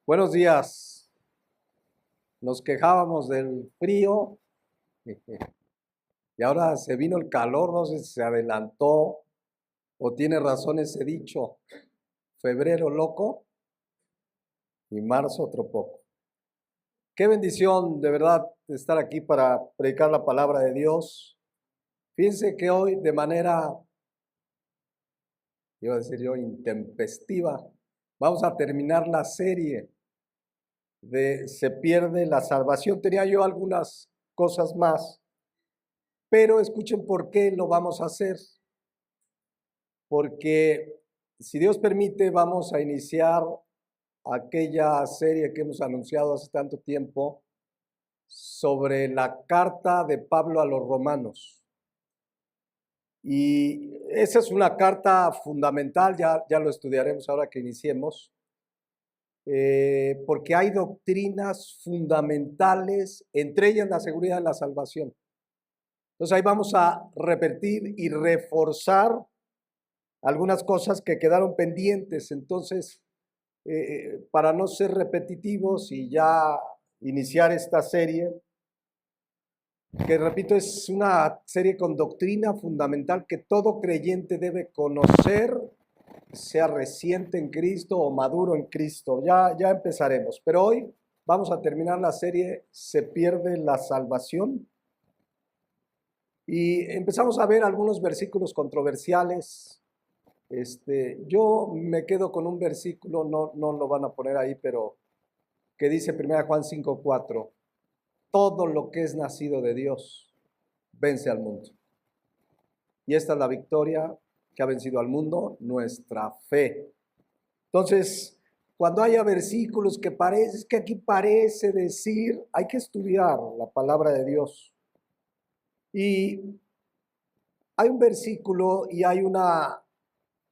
Buenos días. Nos quejábamos del frío y ahora se vino el calor, no sé si se adelantó o tiene razón ese dicho. Febrero loco y marzo otro poco. Qué bendición de verdad estar aquí para predicar la palabra de Dios. Fíjense que hoy de manera, iba a decir yo, intempestiva, vamos a terminar la serie de Se pierde la salvación. Tenía yo algunas cosas más, pero escuchen por qué lo vamos a hacer. Porque si Dios permite, vamos a iniciar aquella serie que hemos anunciado hace tanto tiempo sobre la carta de Pablo a los romanos. Y esa es una carta fundamental, ya lo estudiaremos ahora que iniciemos, porque hay doctrinas fundamentales, entre ellas la seguridad de la salvación. Entonces ahí vamos a repetir y reforzar algunas cosas que quedaron pendientes. Entonces, para no ser repetitivos y ya iniciar esta serie, que repito, es una serie con doctrina fundamental que todo creyente debe conocer, sea reciente en Cristo o maduro en Cristo. Ya empezaremos, pero hoy vamos a terminar la serie Se pierde la salvación. Y empezamos a ver algunos versículos controversiales. Yo me quedo con un versículo, no lo van a poner ahí, pero que dice 1 Juan 5:4, todo lo que es nacido de Dios vence al mundo. Y esta es la victoria que ha vencido al mundo, nuestra fe. Entonces, cuando haya versículos que parece, es que aquí parece decir, hay que estudiar la palabra de Dios. Y hay un versículo y hay una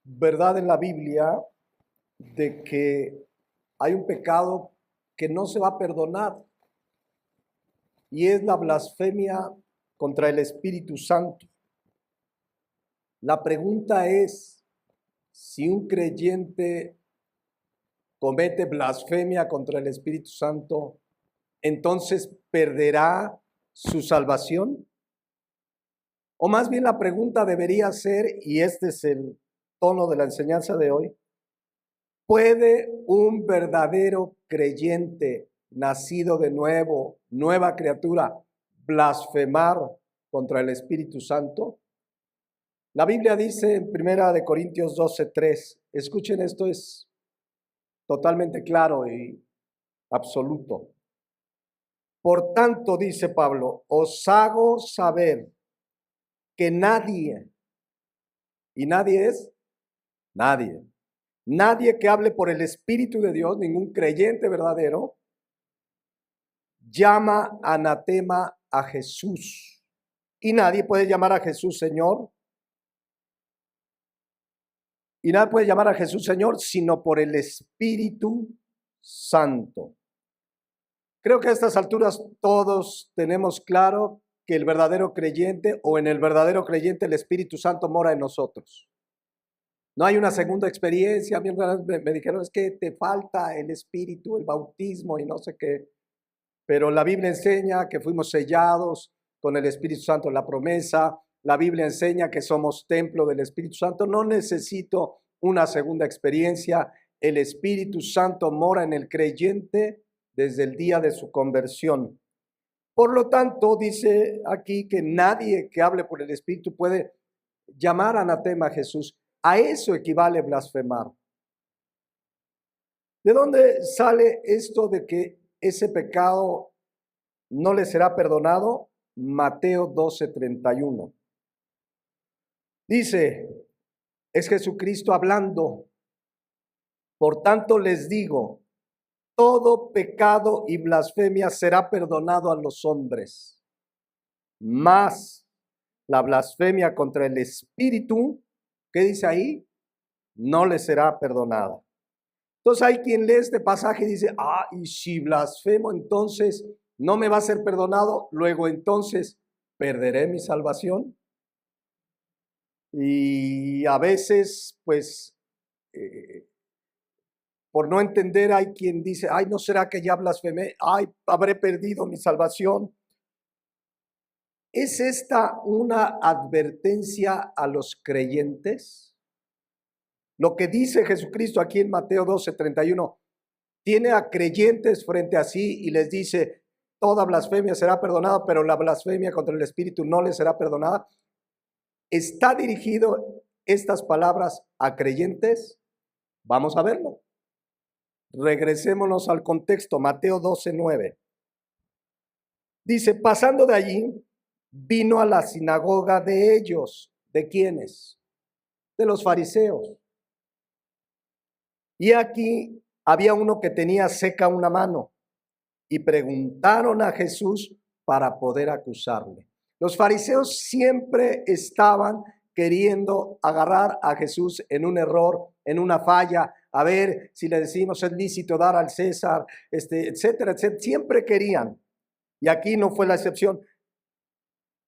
verdad en la Biblia de que hay un pecado que no se va a perdonar y es la blasfemia contra el Espíritu Santo. La pregunta es, si un creyente comete blasfemia contra el Espíritu Santo, ¿entonces perderá su salvación? O más bien la pregunta debería ser, y este es el tono de la enseñanza de hoy, ¿puede un verdadero creyente nacido de nuevo, nueva criatura, blasfemar contra el Espíritu Santo? La Biblia dice en 1 Corintios 12:3, escuchen, esto es totalmente claro y absoluto. Por tanto, dice Pablo, os hago saber que nadie, y nadie es nadie que hable por el Espíritu de Dios, ningún creyente verdadero, llama anatema a Jesús. Y nadie puede llamar a Jesús Señor. Y nadie puede llamar a Jesús Señor sino por el Espíritu Santo. Creo que a estas alturas todos tenemos claro que el verdadero creyente o en el verdadero creyente el Espíritu Santo mora en nosotros. No hay una segunda experiencia. A mí me dijeron, es que te falta el Espíritu, el bautismo y no sé qué. Pero la Biblia enseña que fuimos sellados con el Espíritu Santo, la promesa. La Biblia enseña que somos templo del Espíritu Santo. No necesito una segunda experiencia. El Espíritu Santo mora en el creyente desde el día de su conversión. Por lo tanto, dice aquí que nadie que hable por el Espíritu puede llamar anatema a Jesús. A eso equivale blasfemar. ¿De dónde sale esto de que ese pecado no le será perdonado? Mateo 12:31. Dice, es Jesucristo hablando. Por tanto les digo, todo pecado y blasfemia será perdonado a los hombres, mas la blasfemia contra el Espíritu, ¿qué dice ahí? No le será perdonada. Entonces hay quien lee este pasaje y dice, y si blasfemo entonces no me va a ser perdonado, luego entonces perderé mi salvación. Y a veces pues por no entender hay quien dice, ay, ¿no será que ya blasfemé? Ay, habré perdido mi salvación. ¿Es esta una advertencia a los creyentes? Lo que dice Jesucristo aquí en Mateo 12:31, tiene a creyentes frente a sí y les dice, toda blasfemia será perdonada, pero la blasfemia contra el Espíritu no les será perdonada. ¿Está dirigido estas palabras a creyentes? Vamos a verlo. Regresémonos al contexto, Mateo 12:9. Dice, pasando de allí, vino a la sinagoga de ellos. ¿De quiénes? De los fariseos. Y aquí había uno que tenía seca una mano y preguntaron a Jesús para poder acusarle. Los fariseos siempre estaban queriendo agarrar a Jesús en un error, en una falla, a ver si le decimos es lícito dar al César, etcétera, etcétera. Siempre querían. Y aquí no fue la excepción.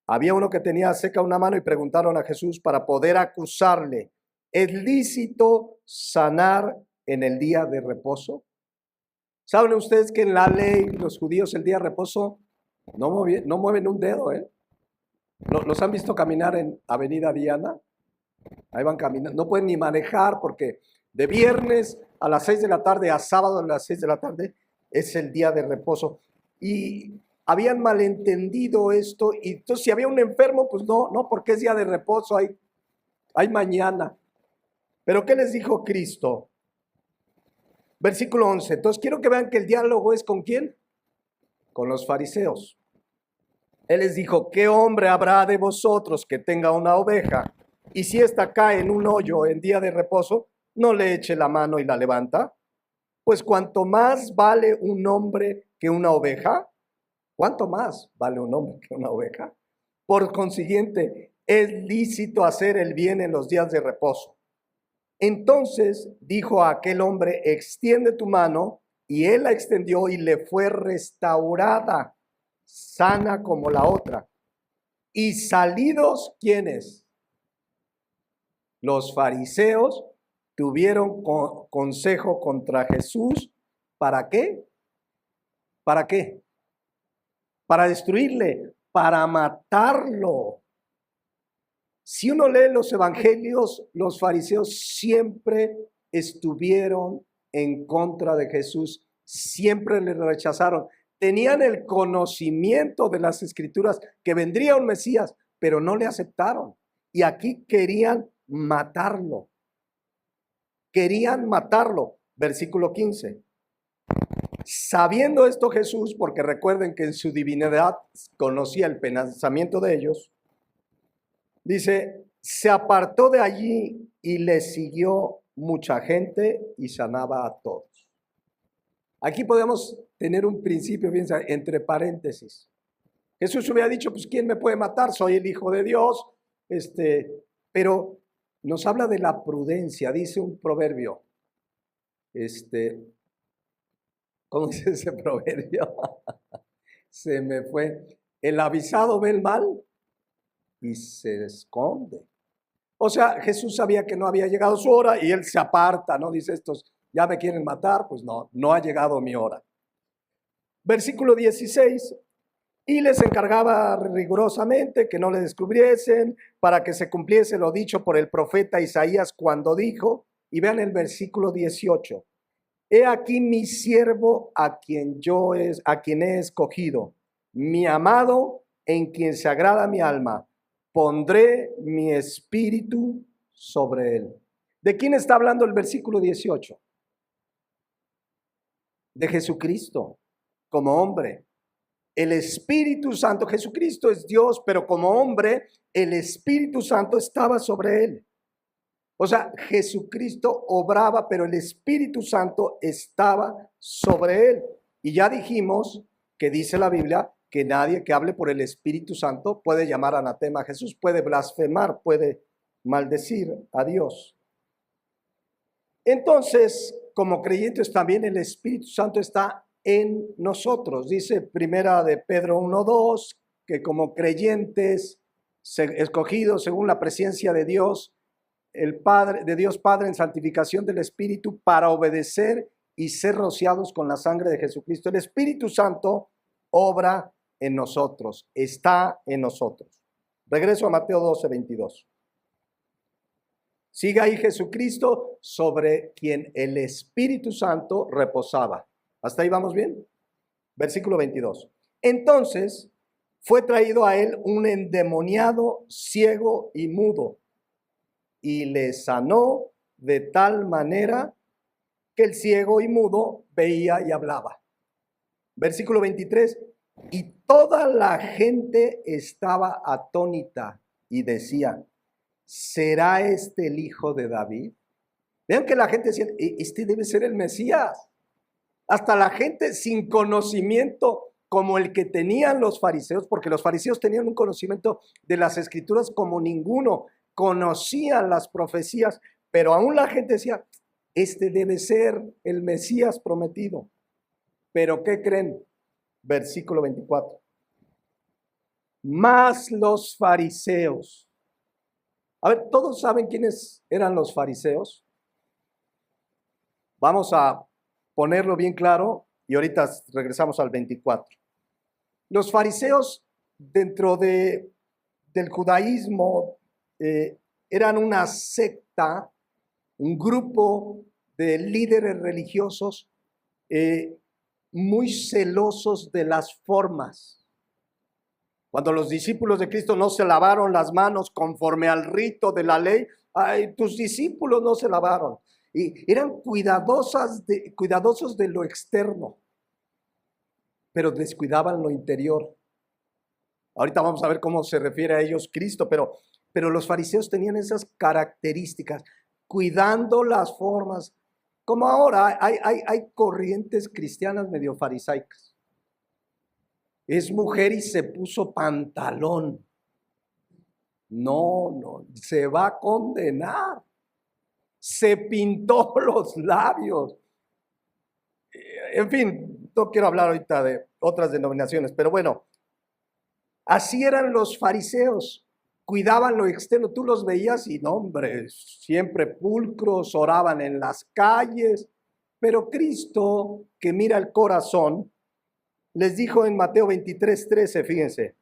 Había uno que tenía seca una mano y preguntaron a Jesús para poder acusarle. ¿Es lícito sanar en el día de reposo? ¿Saben ustedes que en la ley los judíos el día de reposo no mueven un dedo? ¿Los han visto caminar en Avenida Diana? Ahí van caminando. No pueden ni manejar porque de viernes a las 6 de la tarde a sábado a las 6 de la tarde es el día de reposo. Y habían malentendido esto y entonces si había un enfermo, pues no, porque es día de reposo, hay mañana. Pero ¿qué les dijo Cristo? Versículo 11. Entonces quiero que vean que el diálogo es ¿con quién? Con los fariseos. Él les dijo, ¿qué hombre habrá de vosotros que tenga una oveja? Y si ésta cae en un hoyo en día de reposo, no le eche la mano y la levanta. Pues cuanto más vale un hombre que una oveja, ¿cuánto más vale un hombre que una oveja? Por consiguiente, es lícito hacer el bien en los días de reposo. Entonces dijo a aquel hombre, extiende tu mano, y él la extendió y le fue restaurada, sana como la otra. Y salidos, ¿quiénes? Los fariseos tuvieron consejo contra Jesús. ¿Para qué? ¿Para qué? Para destruirle, para matarlo. Si uno lee los evangelios, los fariseos siempre estuvieron en contra de Jesús, siempre le rechazaron. Tenían el conocimiento de las escrituras que vendría un Mesías, pero no le aceptaron. Y aquí querían matarlo. Querían matarlo. Versículo 15. Sabiendo esto Jesús, porque recuerden que en su divinidad conocía el pensamiento de ellos, dice, se apartó de allí y le siguió mucha gente y sanaba a todos. Aquí podemos tener un principio, piensa, entre paréntesis. Jesús hubiera dicho, pues ¿quién me puede matar? Soy el Hijo de Dios. Pero nos habla de la prudencia, dice un proverbio. ¿Cómo dice ese proverbio? Se me fue. El avisado ve el mal y se esconde. O sea, Jesús sabía que no había llegado su hora y él se aparta, ¿no? Dice estos, ya me quieren matar, pues no ha llegado mi hora. Versículo 16, y les encargaba rigurosamente que no le descubriesen para que se cumpliese lo dicho por el profeta Isaías cuando dijo, y vean el versículo 18, he aquí mi siervo a quien he escogido, mi amado en quien se agrada mi alma. Pondré mi espíritu sobre él. ¿De quién está hablando el versículo 18? De Jesucristo, como hombre. El Espíritu Santo, Jesucristo es Dios, pero como hombre, el Espíritu Santo estaba sobre él. O sea, Jesucristo obraba, pero el Espíritu Santo estaba sobre él. Y ya dijimos que dice la Biblia que nadie que hable por el Espíritu Santo puede llamar anatema a Jesús, puede blasfemar, puede maldecir a Dios. Entonces, como creyentes también el Espíritu Santo está en nosotros. Dice primera de Pedro 1:2 que como creyentes escogidos según la presencia de Dios, el Padre, de Dios Padre en santificación del Espíritu para obedecer y ser rociados con la sangre de Jesucristo. El Espíritu Santo obra en nosotros, está en nosotros. Regreso a Mateo 12:22. Siga ahí Jesucristo, sobre quien el Espíritu Santo reposaba. ¿Hasta ahí vamos bien? Versículo 22. Entonces fue traído a él un endemoniado, ciego y mudo, y le sanó de tal manera que el ciego y mudo veía y hablaba. Versículo 23. Y toda la gente estaba atónita y decía: ¿será este el hijo de David? Vean que la gente decía: este debe ser el Mesías. Hasta la gente sin conocimiento como el que tenían los fariseos, porque los fariseos tenían un conocimiento de las escrituras como ninguno, conocían las profecías, pero aún la gente decía: este debe ser el Mesías prometido. Pero ¿qué creen? Versículo 24. Más los fariseos. A ver, ¿todos saben quiénes eran los fariseos? Vamos a ponerlo bien claro y ahorita regresamos al 24. Los fariseos dentro del judaísmo eran una secta, un grupo de líderes religiosos muy celosos de las formas. Cuando los discípulos de Cristo no se lavaron las manos conforme al rito de la ley, tus discípulos no se lavaron. Y eran cuidadosos de lo externo, pero descuidaban lo interior. Ahorita vamos a ver cómo se refiere a ellos Cristo, pero los fariseos tenían esas características, cuidando las formas. Como ahora hay corrientes cristianas medio farisaicas. Es mujer y se puso pantalón. No, se va a condenar. Se pintó los labios. En fin, no quiero hablar ahorita de otras denominaciones, pero bueno, así eran los fariseos. Cuidaban lo externo, tú los veías y no, hombre, siempre pulcros, oraban en las calles. Pero Cristo, que mira el corazón, les dijo en Mateo 23:13, fíjense: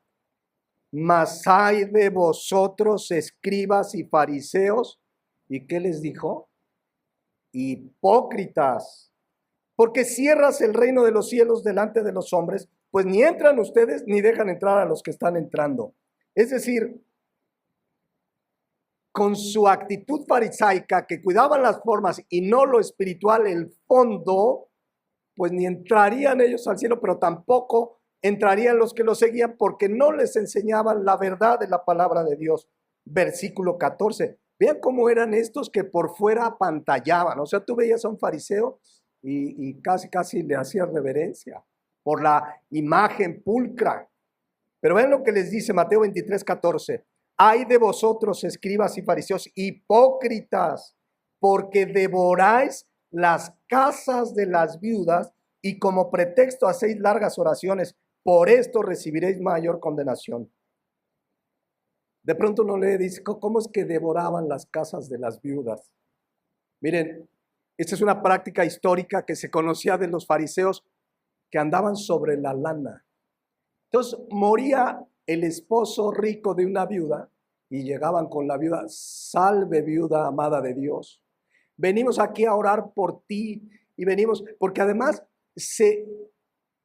mas hay de vosotros, escribas y fariseos. ¿Y qué les dijo? Hipócritas, porque cierras el reino de los cielos delante de los hombres, pues ni entran ustedes ni dejan entrar a los que están entrando. Es decir, con su actitud farisaica, que cuidaban las formas y no lo espiritual, el fondo, pues ni entrarían ellos al cielo, pero tampoco entrarían los que lo seguían, porque no les enseñaban la verdad de la palabra de Dios. Versículo 14. Vean cómo eran estos que por fuera apantallaban. O sea, tú veías a un fariseo y casi le hacías reverencia por la imagen pulcra. Pero vean lo que les dice Mateo 23:14. Ay de vosotros, escribas y fariseos, hipócritas, porque devoráis las casas de las viudas y como pretexto hacéis largas oraciones. Por esto recibiréis mayor condenación. De pronto uno le dice: ¿cómo es que devoraban las casas de las viudas? Miren, esta es una práctica histórica que se conocía de los fariseos, que andaban sobre la lana. Entonces moría el esposo rico de una viuda y llegaban con la viuda: salve viuda amada de Dios, venimos aquí a orar por ti. Y venimos, porque además se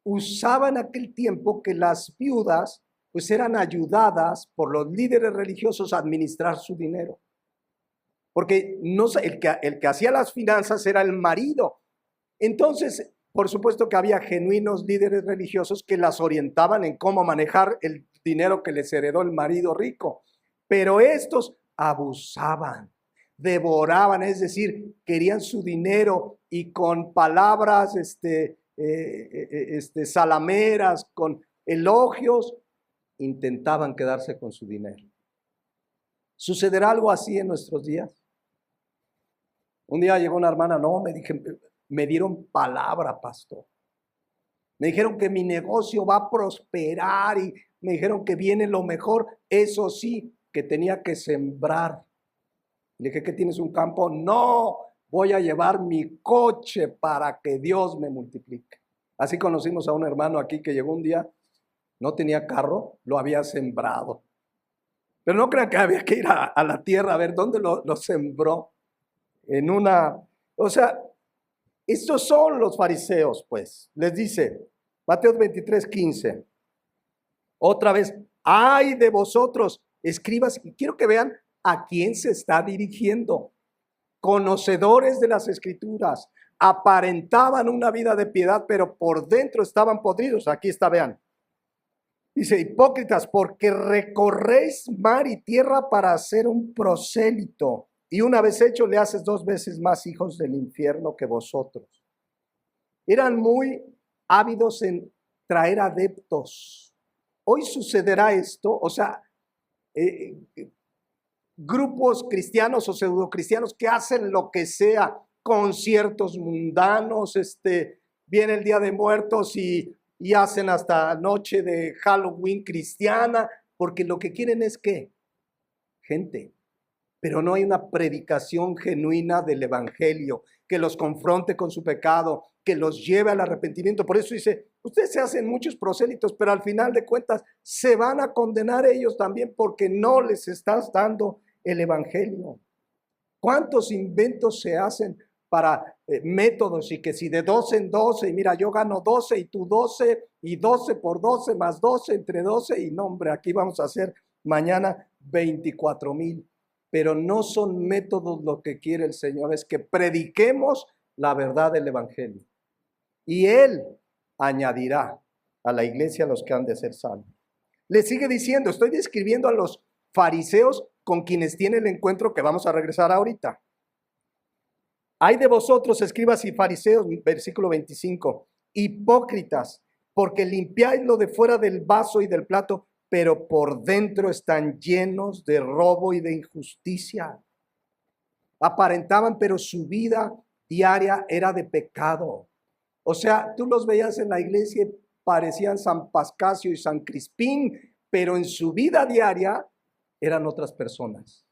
usaba en aquel tiempo que las viudas pues eran ayudadas por los líderes religiosos a administrar su dinero. Porque no, el que hacía las finanzas era el marido. Entonces, por supuesto que había genuinos líderes religiosos que las orientaban en cómo manejar el dinero que les heredó el marido rico. Pero estos abusaban, devoraban, es decir, querían su dinero y con palabras salameras, con elogios, intentaban quedarse con su dinero. ¿Sucederá algo así en nuestros días? Un día llegó una hermana: no, me dieron palabra, pastor. Me dijeron que mi negocio va a prosperar y me dijeron que viene lo mejor. Eso sí, que tenía que sembrar. Le dije: ¿qué tienes, un campo? No, voy a llevar mi coche para que Dios me multiplique. Así conocimos a un hermano aquí que llegó un día, no tenía carro, lo había sembrado. Pero no crean que había que ir a la tierra a ver dónde lo sembró. O sea, estos son los fariseos, pues. Les dice, Mateo 23:15. Otra vez, ay de vosotros, escribas, y quiero que vean a quién se está dirigiendo. Conocedores de las Escrituras, aparentaban una vida de piedad, pero por dentro estaban podridos. Aquí está, vean. Dice, hipócritas, porque recorréis mar y tierra para hacer un prosélito, y una vez hecho le haces 2 veces más hijos del infierno que vosotros. Eran muy ávidos en traer adeptos. Hoy sucederá esto, o sea, grupos cristianos o pseudocristianos que hacen lo que sea, conciertos mundanos, viene el Día de Muertos y hacen hasta noche de Halloween cristiana, porque lo que quieren es ¿qué? Gente. Pero no hay una predicación genuina del evangelio que los confronte con su pecado, que los lleve al arrepentimiento. Por eso dice, ustedes se hacen muchos prosélitos, pero al final de cuentas se van a condenar ellos también porque no les estás dando el evangelio. ¿Cuántos inventos se hacen para métodos y que si de 12 en 12, y mira, yo gano 12 y tú 12 y 12 por 12 más 12 entre 12 y no, hombre, aquí vamos a hacer mañana 24,000. Pero no son métodos lo que quiere el Señor, es que prediquemos la verdad del evangelio. Y Él añadirá a la iglesia a los que han de ser salvos. Le sigue diciendo, estoy describiendo a los fariseos con quienes tiene el encuentro que vamos a regresar ahorita. Hay de vosotros, escribas y fariseos, versículo 25, hipócritas, porque limpiáis lo de fuera del vaso y del plato, pero por dentro están llenos de robo y de injusticia. Aparentaban, pero su vida diaria era de pecado. O sea, tú los veías en la iglesia y parecían San Pascasio y San Crispín, pero en su vida diaria eran otras personas.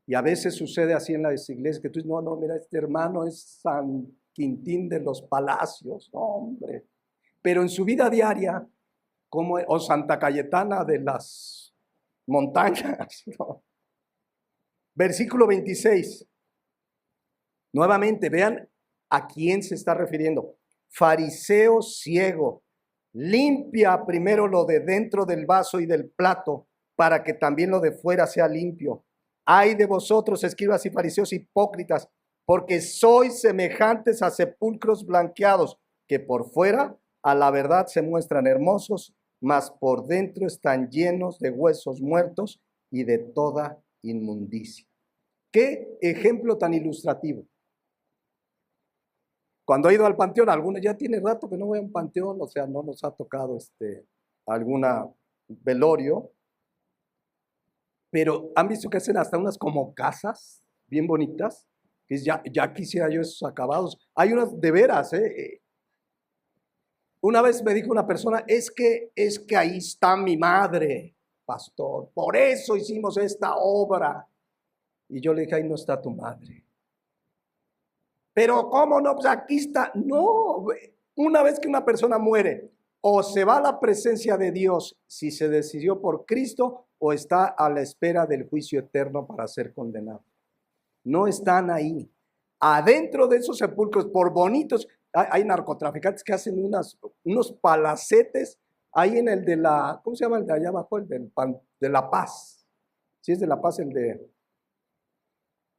Y a veces sucede así en las iglesias, que tú dices, no, mira, este hermano es San Quintín de los Palacios, no, hombre. Pero en su vida diaria, o Santa Cayetana de las montañas, ¿no? Versículo 26. Nuevamente, vean a quién se está refiriendo. Fariseo ciego, limpia primero lo de dentro del vaso y del plato, para que también lo de fuera sea limpio. Ay de vosotros, escribas y fariseos hipócritas, porque sois semejantes a sepulcros blanqueados, que por fuera a la verdad se muestran hermosos, mas por dentro están llenos de huesos muertos y de toda inmundicia. ¿Qué ejemplo tan ilustrativo? Cuando he ido al panteón, algunos ya tiene rato que no voy a un panteón, o sea, no nos ha tocado alguna velorio, pero han visto que hacen hasta unas como casas bien bonitas, que ya quisiera yo esos acabados. Hay unas de veras, Una vez me dijo una persona, es que ahí está mi madre, pastor, por eso hicimos esta obra. Y yo le dije, ahí no está tu madre. Pero ¿cómo no? Pues aquí está. No, una vez que una persona muere, o se va a la presencia de Dios si se decidió por Cristo, o está a la espera del juicio eterno para ser condenado. No están ahí. Adentro de esos sepulcros, por bonitos, hay narcotraficantes que hacen unos palacetes ahí en el de la, ¿cómo se llama el de allá abajo? El de La Paz. Sí, es de La Paz el de...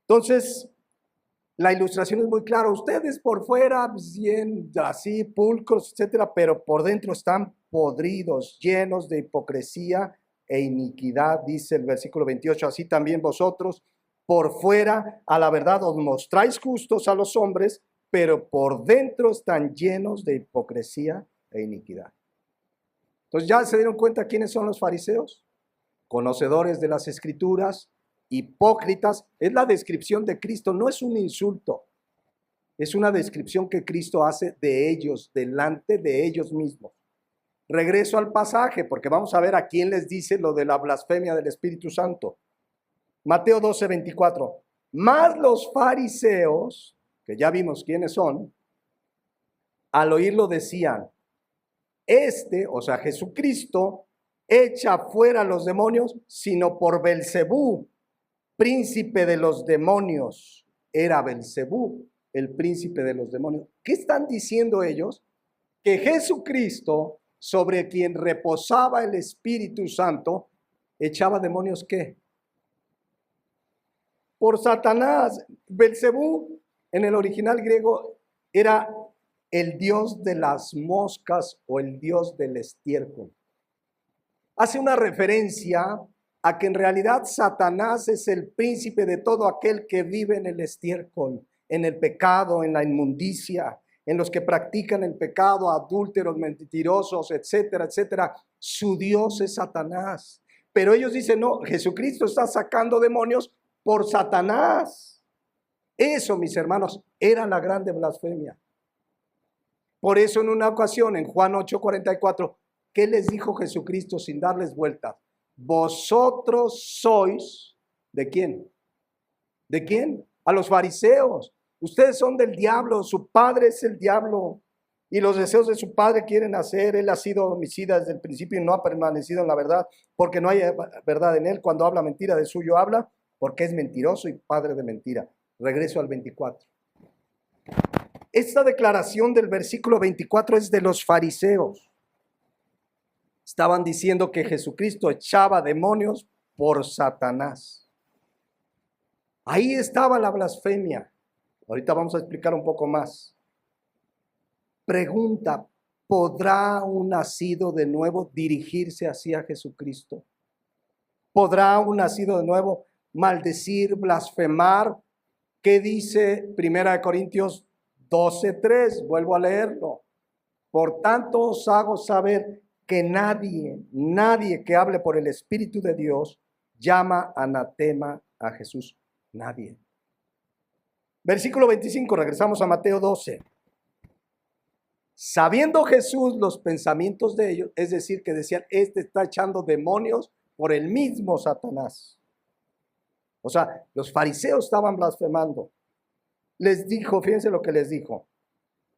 Entonces, la ilustración es muy clara. Ustedes por fuera, bien así, pulcros, etcétera, pero por dentro están podridos, llenos de hipocresía e iniquidad, dice el versículo 28. Así también vosotros, por fuera, a la verdad, os mostráis justos a los hombres, pero por dentro están llenos de hipocresía e iniquidad. Entonces, ¿ya se dieron cuenta quiénes son los fariseos? Conocedores de las Escrituras, hipócritas. Es la descripción de Cristo, no es un insulto. Es una descripción que Cristo hace de ellos, delante de ellos mismos. Regreso al pasaje, porque vamos a ver a quién les dice lo de la blasfemia del Espíritu Santo. Mateo 12:24. Mas los fariseos, que ya vimos quiénes son, al oírlo decían, o sea, Jesucristo, echa fuera a los demonios, sino por Belcebú, príncipe de los demonios. Era Belcebú, el príncipe de los demonios. ¿Qué están diciendo ellos? Que Jesucristo, sobre quien reposaba el Espíritu Santo, echaba demonios, ¿qué? Por Satanás. Belcebú, en el original griego, era el dios de las moscas o el dios del estiércol. Hace una referencia a que en realidad Satanás es el príncipe de todo aquel que vive en el estiércol, en el pecado, en la inmundicia, en los que practican el pecado, adúlteros, mentirosos, etcétera, etcétera. Su Dios es Satanás. Pero ellos dicen, no, Jesucristo está sacando demonios por Satanás. Eso, mis hermanos, era la grande blasfemia. Por eso en una ocasión, en Juan 8:44, ¿qué les dijo Jesucristo sin darles vueltas? Vosotros sois, ¿de quién? ¿De quién? A los fariseos. Ustedes son del diablo, su padre es el diablo. Y los deseos de su padre quieren hacer. Él ha sido homicida desde el principio y no ha permanecido en la verdad, porque no hay verdad en él. Cuando habla mentira, de suyo habla, porque es mentiroso y padre de mentira. Regreso al 24. Esta declaración del versículo 24 es de los fariseos. Estaban diciendo que Jesucristo echaba demonios por Satanás. Ahí estaba la blasfemia. Ahorita vamos a explicar un poco más. Pregunta, ¿podrá un nacido de nuevo dirigirse hacia Jesucristo? ¿Podrá un nacido de nuevo maldecir, blasfemar? ¿Qué dice 1 Corintios 12:3? Vuelvo a leerlo. Por tanto os hago saber que nadie que hable por el Espíritu de Dios llama anatema a Jesús. Nadie. Versículo 25, regresamos a Mateo 12. Sabiendo Jesús los pensamientos de ellos, es decir, que decían, este está echando demonios por el mismo Satanás. O sea, los fariseos estaban blasfemando. Les dijo, fíjense lo que les dijo,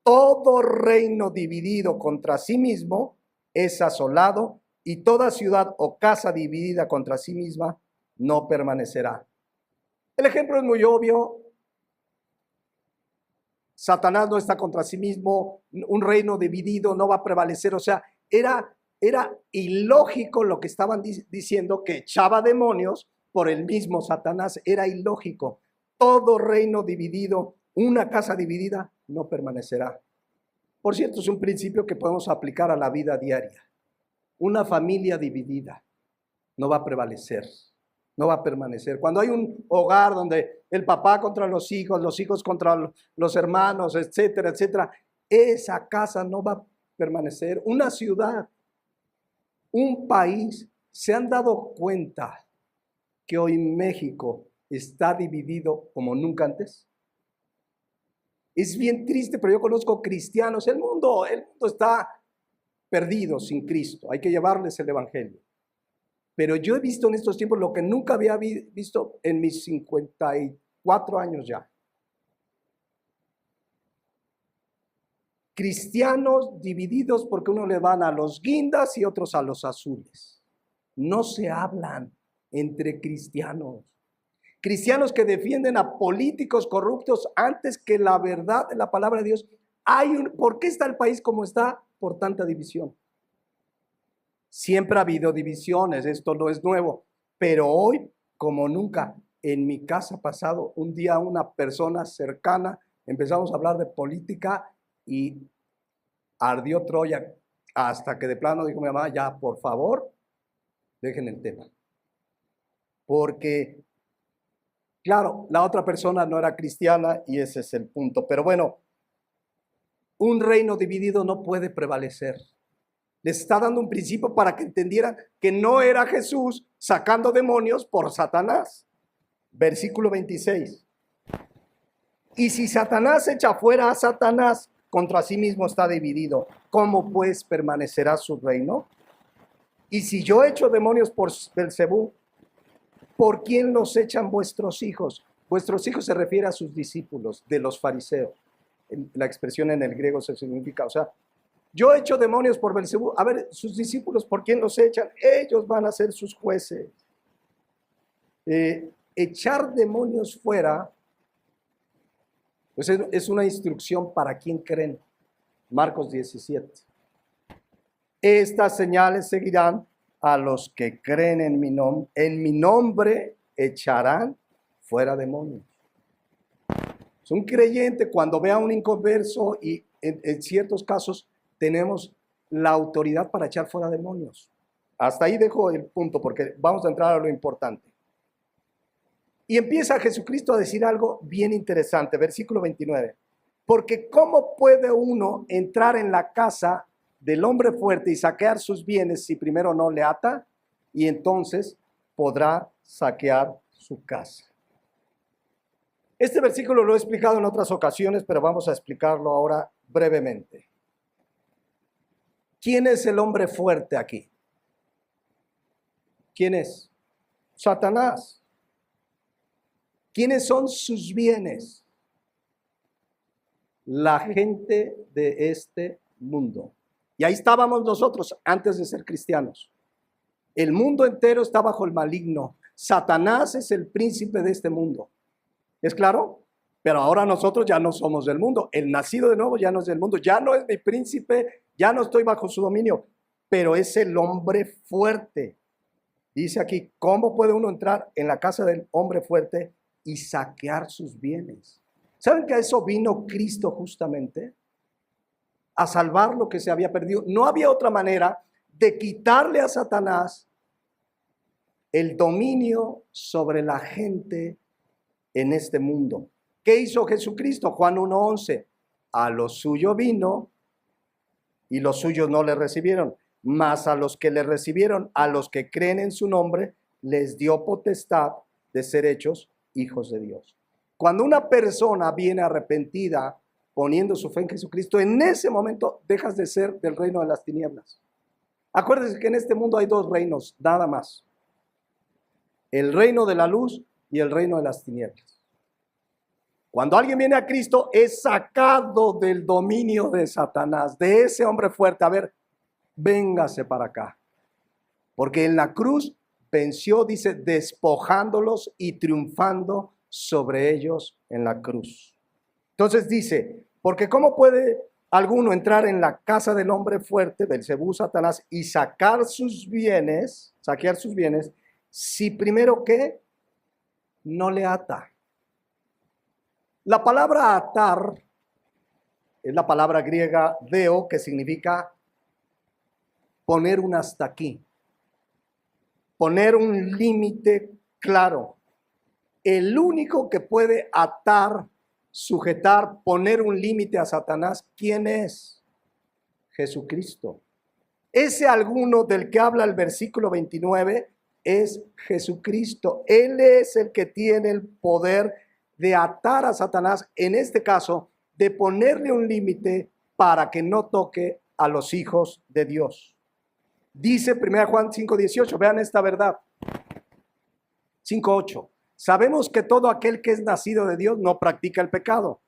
todo reino dividido contra sí mismo es asolado y toda ciudad o casa dividida contra sí misma no permanecerá. El ejemplo es muy obvio. Satanás no está contra sí mismo, un reino dividido no va a prevalecer. O sea, era ilógico lo que estaban diciendo, que echaba demonios por el mismo Satanás. Era ilógico. Todo reino dividido, una casa dividida, no permanecerá. Por cierto, es un principio que podemos aplicar a la vida diaria. Una familia dividida no va a prevalecer, no va a permanecer. Cuando hay un hogar donde el papá contra los hijos contra los hermanos, etcétera, etcétera, esa casa no va a permanecer. Una ciudad, un país, ¿se han dado cuenta que hoy México está dividido como nunca antes? Es bien triste, pero yo conozco cristianos. El mundo está perdido sin Cristo. Hay que llevarles el evangelio. Pero yo he visto en estos tiempos lo que nunca había visto en mis 54 años ya. Cristianos divididos porque uno le van a los guindas y otros a los azules. No se hablan entre cristianos. Cristianos que defienden a políticos corruptos antes que la verdad de la palabra de Dios. ¿Por qué está el país como está? Por tanta división. Siempre ha habido divisiones, esto no es nuevo, pero hoy, como nunca, en mi casa pasado, un día una persona cercana, empezamos a hablar de política y ardió Troya, hasta que de plano dijo mi mamá, ya, por favor, dejen el tema. Porque, claro, la otra persona no era cristiana y ese es el punto. Pero bueno, un reino dividido no puede prevalecer. Les está dando un principio para que entendieran que no era Jesús sacando demonios por Satanás. Versículo 26. Y si Satanás echa fuera a Satanás, contra sí mismo está dividido. ¿Cómo pues permanecerá su reino? Y si yo echo demonios por Belcebú, ¿por quién los echan vuestros hijos? Vuestros hijos se refiere a sus discípulos, de los fariseos. La expresión en el griego se significa, o sea, yo echo demonios por Belcebú. A ver, sus discípulos, ¿por quién los echan? Ellos van a ser sus jueces. Echar demonios fuera, pues es una instrucción para quien creen. Marcos 17. Estas señales seguirán a los que creen en mi nombre. En mi nombre echarán fuera demonios. Es un creyente cuando ve a un inconverso y en ciertos casos tenemos la autoridad para echar fuera demonios. Hasta ahí dejo el punto porque vamos a entrar a lo importante. Y empieza Jesucristo a decir algo bien interesante, versículo 29. Porque ¿cómo puede uno entrar en la casa del hombre fuerte y saquear sus bienes si primero no le ata? Y entonces podrá saquear su casa. Este versículo lo he explicado en otras ocasiones, pero vamos a explicarlo ahora brevemente. ¿Quién es el hombre fuerte aquí? ¿Quién es? Satanás. ¿Quiénes son sus bienes? La gente de este mundo. Y ahí estábamos nosotros antes de ser cristianos. El mundo entero está bajo el maligno. Satanás es el príncipe de este mundo. ¿Es claro? Pero ahora nosotros ya no somos del mundo. El nacido de nuevo ya no es del mundo. Ya no es mi príncipe, ya no estoy bajo su dominio. Pero es el hombre fuerte. Dice aquí, ¿cómo puede uno entrar en la casa del hombre fuerte y saquear sus bienes? ¿Saben que a eso vino Cristo justamente? A salvar lo que se había perdido. No había otra manera de quitarle a Satanás el dominio sobre la gente en este mundo. ¿Qué hizo Jesucristo? Juan 1:11. A lo suyo vino y los suyos no le recibieron. Mas a los que le recibieron, a los que creen en su nombre, les dio potestad de ser hechos hijos de Dios. Cuando una persona viene arrepentida, poniendo su fe en Jesucristo, en ese momento dejas de ser del reino de las tinieblas. Acuérdense que en este mundo hay dos reinos, nada más. El reino de la luz y el reino de las tinieblas. Cuando alguien viene a Cristo, es sacado del dominio de Satanás, de ese hombre fuerte. A ver, véngase para acá. Porque en la cruz venció, dice, despojándolos y triunfando sobre ellos en la cruz. Entonces dice, porque ¿cómo puede alguno entrar en la casa del hombre fuerte, Belcebú, Satanás, y saquear sus bienes, si primero que no le ata? La palabra atar es la palabra griega deo, que significa poner un hasta aquí, poner un límite claro. El único que puede atar, sujetar, poner un límite a Satanás, ¿quién es? Jesucristo. Ese alguno del que habla el versículo 29 es Jesucristo. Él es el que tiene el poder de atar a Satanás, en este caso, de ponerle un límite para que no toque a los hijos de Dios. Dice 1 Juan 5:18, vean esta verdad. 5:8. Sabemos que todo aquel que es nacido de Dios no practica el pecado,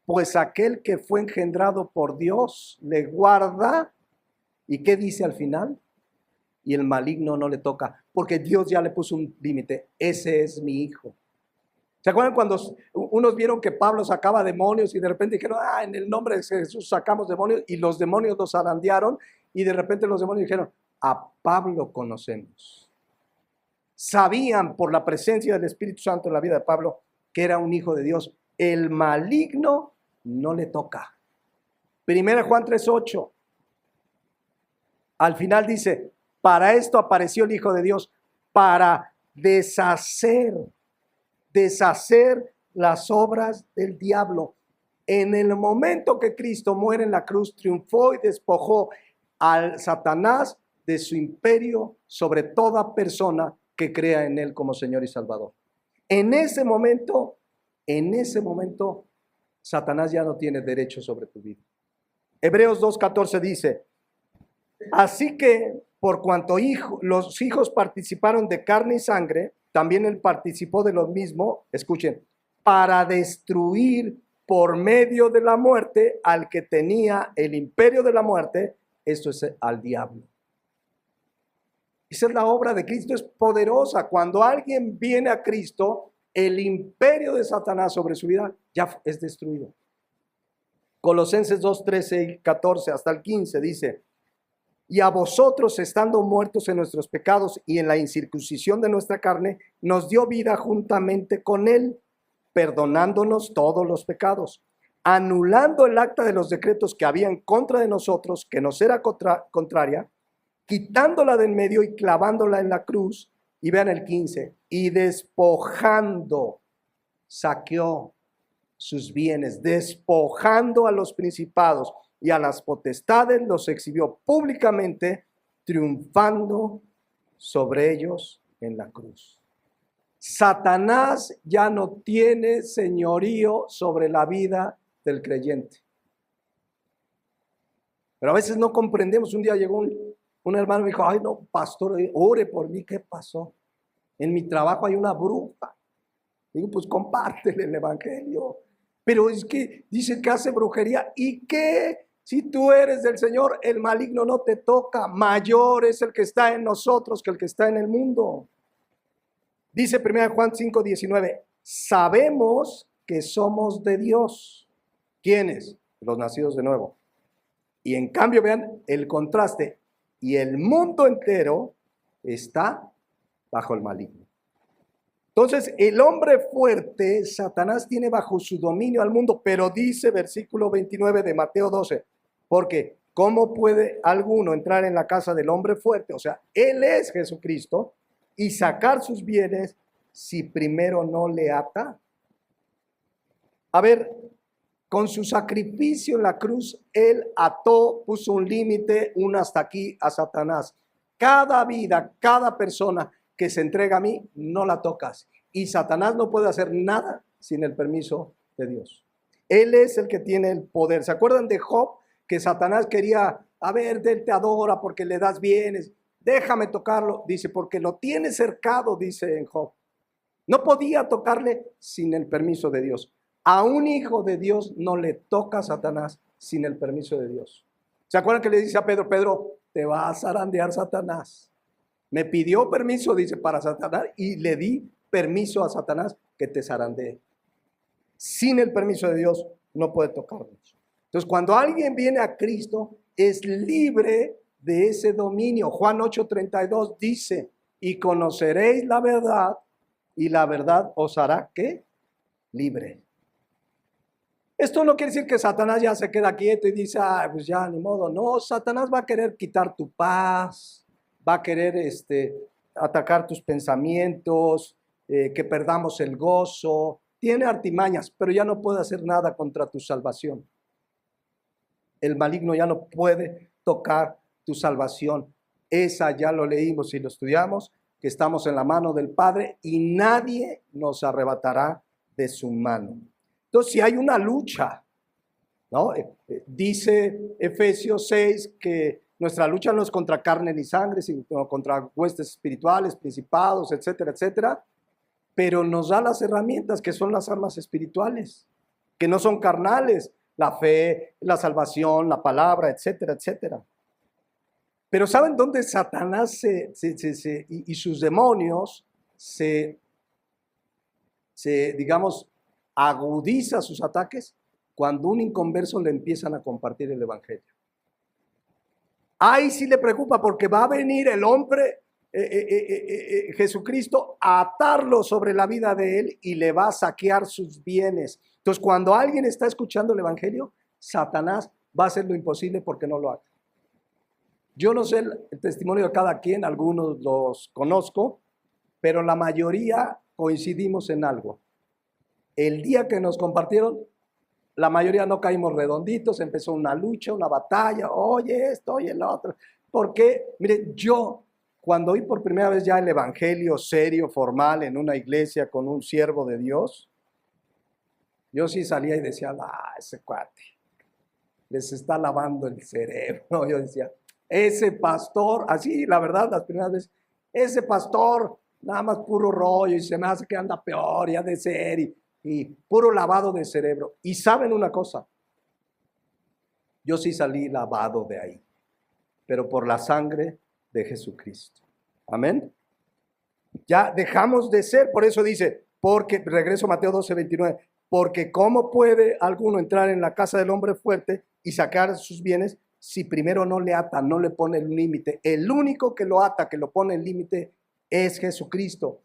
pues aquel que fue engendrado por Dios le guarda. ¿Y qué dice al final? Y el maligno no le toca, porque Dios ya le puso un límite. Ese es mi hijo. ¿Se acuerdan cuando unos vieron que Pablo sacaba demonios y de repente dijeron, en el nombre de Jesús sacamos demonios, y los demonios los zarandearon y de repente los demonios dijeron, a Pablo conocemos? Sabían por la presencia del Espíritu Santo en la vida de Pablo que era un hijo de Dios. El maligno no le toca. 1 Juan 3:8. Al final dice, para esto apareció el Hijo de Dios, para deshacer las obras del diablo. En el momento que Cristo muere en la cruz, triunfó y despojó al Satanás de su imperio sobre toda persona que crea en él como Señor y Salvador. En ese momento, Satanás ya no tiene derecho sobre tu vida. Hebreos 2:14 dice, así que por cuanto los hijos participaron de carne y sangre, también él participó de lo mismo, escuchen, para destruir por medio de la muerte al que tenía el imperio de la muerte, esto es al diablo. Esa es la obra de Cristo, es poderosa. Cuando alguien viene a Cristo, el imperio de Satanás sobre su vida ya es destruido. Colosenses 2, 13 y 14 hasta el 15 dice: y a vosotros, estando muertos en nuestros pecados y en la incircuncisión de nuestra carne, nos dio vida juntamente con él, perdonándonos todos los pecados, anulando el acta de los decretos que había en contra de nosotros, que nos era contraria, quitándola de en medio y clavándola en la cruz. Y vean el 15, y despojando, saqueó sus bienes, despojando a los principados y a las potestades, los exhibió públicamente, triunfando sobre ellos en la cruz. Satanás ya no tiene señorío sobre la vida del creyente. Pero a veces no comprendemos. Un día llegó un hermano y me dijo: ay no, pastor, ore por mí. ¿Qué pasó? En mi trabajo hay una bruja. Digo, pues compártele el evangelio. Pero es que dice que hace brujería. ¿Y qué? Si tú eres del Señor, el maligno no te toca. Mayor es el que está en nosotros que el que está en el mundo. Dice 1 Juan 5, 19. Sabemos que somos de Dios. ¿Quiénes? Los nacidos de nuevo. Y en cambio, vean el contraste. Y el mundo entero está bajo el maligno. Entonces, el hombre fuerte, Satanás tiene bajo su dominio al mundo, pero dice versículo 29 de Mateo 12, porque ¿cómo puede alguno entrar en la casa del hombre fuerte? O sea, él es Jesucristo, y sacar sus bienes si primero no le ata. A ver, con su sacrificio en la cruz, él ató, puso un límite, un hasta aquí a Satanás. Cada vida, cada persona que se entrega a mí, no la tocas. Y Satanás no puede hacer nada sin el permiso de Dios. Él es el que tiene el poder. ¿Se acuerdan de Job? Que Satanás quería: a ver, él te adora porque le das bienes, déjame tocarlo. Dice, porque lo tiene cercado, dice en Job. No podía tocarle sin el permiso de Dios. A un hijo de Dios no le toca a Satanás sin el permiso de Dios. ¿Se acuerdan que le dice a Pedro: Pedro, te va a zarandear Satanás? Me pidió permiso, dice, para Satanás, y le di permiso a Satanás que te zarandee. Sin el permiso de Dios no puede tocarnos. Entonces, cuando alguien viene a Cristo, es libre de ese dominio. Juan 8:32 dice: y conoceréis la verdad, y la verdad os hará, ¿qué? Libre. Esto no quiere decir que Satanás ya se queda quieto y dice: ah, pues ya, ni modo. No, Satanás va a querer quitar tu paz, va a querer atacar tus pensamientos, que perdamos el gozo. Tiene artimañas, pero ya no puede hacer nada contra tu salvación. El maligno ya no puede tocar tu salvación. Esa ya lo leímos y lo estudiamos, que estamos en la mano del Padre y nadie nos arrebatará de su mano. Entonces, si hay una lucha, ¿no? Dice Efesios 6 que nuestra lucha no es contra carne ni sangre, sino contra huestes espirituales, principados, etcétera, etcétera. Pero nos da las herramientas que son las armas espirituales, que no son carnales: la fe, la salvación, la palabra, etcétera, etcétera. Pero ¿saben dónde Satanás y sus demonios digamos, agudiza sus ataques? Cuando un inconverso le empiezan a compartir el evangelio. Ahí sí le preocupa, porque va a venir el hombre, Jesucristo, a atarlo sobre la vida de él y le va a saquear sus bienes. Entonces, cuando alguien está escuchando el evangelio, Satanás va a hacer lo imposible porque no lo haga. Yo no sé el testimonio de cada quien, algunos los conozco, pero la mayoría coincidimos en algo. El día que nos compartieron, la mayoría no caímos redonditos, empezó una lucha, una batalla, oye esto, oye el otro. Porque, miren, yo cuando oí por primera vez ya el evangelio serio, formal, en una iglesia con un siervo de Dios, yo sí salía y decía: ese cuate les está lavando el cerebro. Yo decía: ese pastor, así la verdad, las primeras veces, ese pastor nada más puro rollo y se me hace que anda peor y ha de ser. y puro lavado de cerebro. Y saben una cosa, yo sí salí lavado de ahí, pero por la sangre de Jesucristo. Amén. Ya dejamos de ser, por eso dice, porque, regreso a Mateo 12:29, porque ¿cómo puede alguno entrar en la casa del hombre fuerte y sacar sus bienes si primero no le ata, no le pone el límite? El único que lo ata, que lo pone el límite, es Jesucristo.